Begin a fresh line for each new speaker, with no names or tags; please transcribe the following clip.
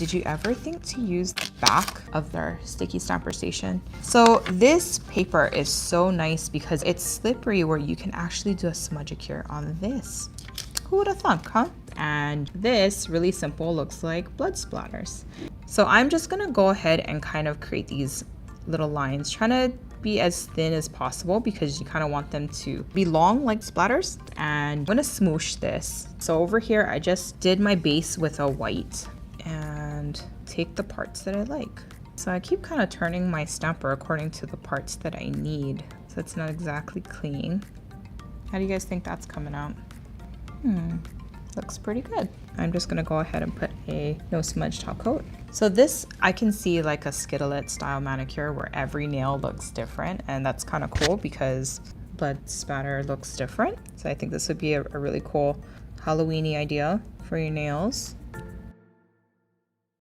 did you ever think to use the back of their sticky stamper station? So this paper is so nice because it's slippery where you can actually do a Smudgicure on this. Who would have thunk, huh? And this, really simple, looks like blood splatters. So I'm just gonna go ahead and kind of create these little lines, trying to be as thin as possible because you kind of want them to be long like splatters. And I'm gonna smoosh this. So over here, I just did my base with a white and take the parts that I like. So I keep kind of turning my stamper according to the parts that I need. So it's not exactly clean. How do you guys think that's coming out? Looks pretty good. I'm just gonna go ahead and put a no smudge top coat. So this, I can see like a skittle style manicure where every nail looks different, and that's kind of cool because blood spatter looks different. So I think this would be a really cool Halloween-y idea for your nails.